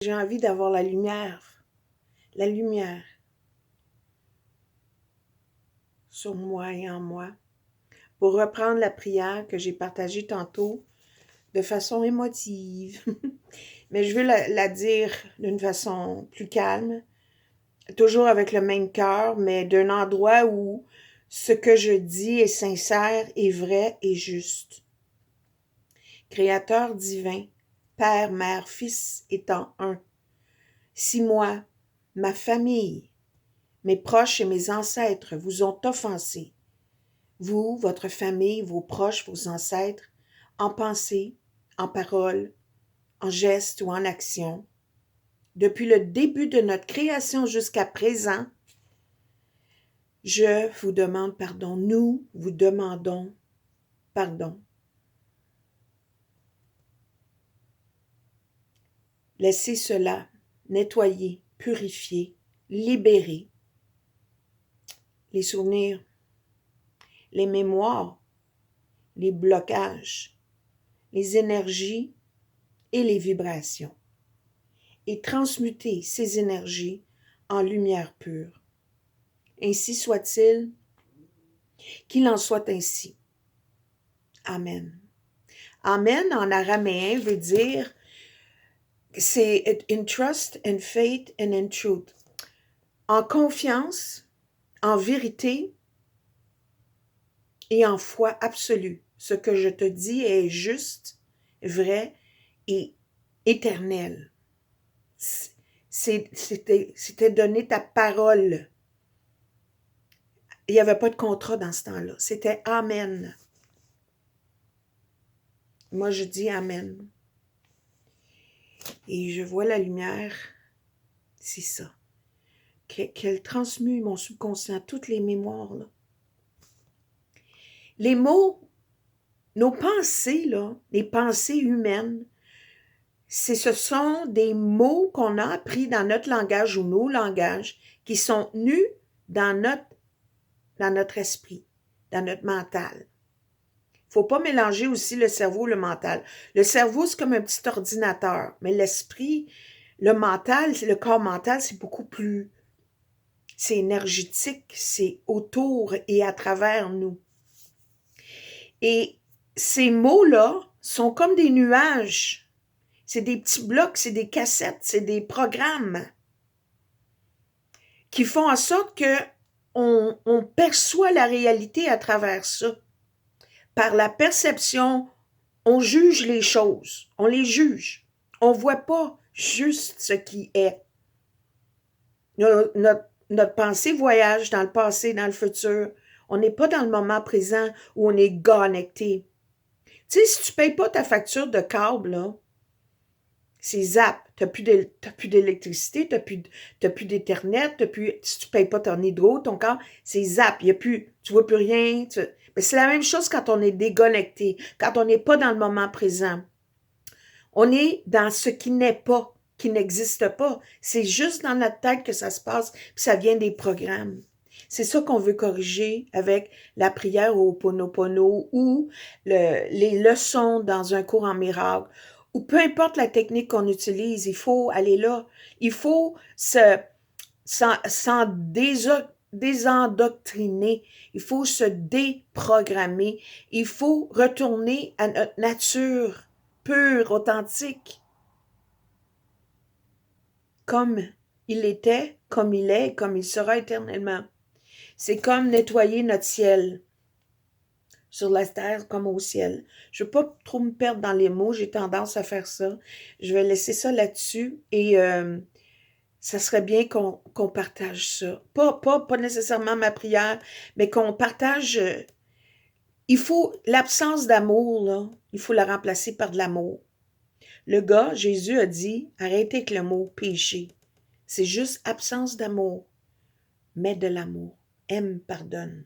J'ai envie d'avoir la lumière sur moi et en moi. Pour reprendre la prière que j'ai partagée tantôt de façon émotive. Mais je veux la dire d'une façon plus calme, toujours avec le même cœur, mais d'un endroit où ce que je dis est sincère, est vrai et juste. Créateur divin, Père, Mère, Fils étant un. Si moi, ma famille, mes proches et mes ancêtres vous ont offensé, vous, votre famille, vos proches, vos ancêtres, en pensée, en parole, en geste ou en action, depuis le début de notre création jusqu'à présent, je vous demande pardon. Nous vous demandons pardon. Laissez cela nettoyer, purifier, libérer les souvenirs, les mémoires, les blocages, les énergies et les vibrations, et transmuter ces énergies en lumière pure. Ainsi soit-il, qu'il en soit ainsi. Amen. Amen en araméen veut dire, c'est in trust and faith and in truth. En confiance, en vérité et en foi absolue. Ce que je te dis est juste, vrai et éternel. C'était donner ta parole. Il n'y avait pas de contrat dans ce temps-là. C'était Amen. Moi, je dis Amen. Et je vois la lumière. C'est ça. Qu'elle transmue mon subconscient, toutes les mémoires, là. Les mots, nos pensées, là, les pensées humaines, ce sont des mots qu'on a appris dans notre langage ou nos langages qui sont nus dans notre esprit, dans notre mental. Faut pas mélanger aussi le cerveau et le mental. Le cerveau, c'est comme un petit ordinateur, mais l'esprit, le mental, le corps mental, c'est beaucoup plus, c'est énergétique, c'est autour et à travers nous. Et ces mots-là sont comme des nuages. C'est des petits blocs, c'est des cassettes, c'est des programmes qui font en sorte que on perçoit la réalité à travers ça. Par la perception, on juge les choses, on les juge. On voit pas juste ce qui est. Notre pensée voyage dans le passé, dans le futur. On n'est pas dans le moment présent où on est connecté. Tu sais, si tu payes pas ta facture de câble, là, c'est zap. T'as plus d'électricité, t'as plus d'Internet, si tu payes pas ton hydro, ton câble, c'est zap. Tu vois plus rien. Mais c'est la même chose quand on est déconnecté, quand on n'est pas dans le moment présent. On est dans ce qui n'est pas, qui n'existe pas. C'est juste dans notre tête que ça se passe, puis ça vient des programmes. C'est ça qu'on veut corriger avec la prière au Ho'oponopono ou les leçons dans un cours en miracle, ou peu importe la technique qu'on utilise, il faut aller là. Il faut s'en désendoctriner. Il faut se déprogrammer. Il faut retourner à notre nature pure, authentique. Comme il était, comme il est, comme il sera éternellement. C'est comme nettoyer notre ciel, sur la terre comme au ciel. Je ne veux pas trop me perdre dans les mots, j'ai tendance à faire ça. Je vais laisser ça là-dessus et ça serait bien qu'on partage ça. Pas nécessairement ma prière, mais qu'on partage. Il faut l'absence d'amour, là, il faut la remplacer par de l'amour. Le gars, Jésus a dit, arrêtez avec le mot péché. C'est juste absence d'amour. Mais de l'amour. Aime, pardonne.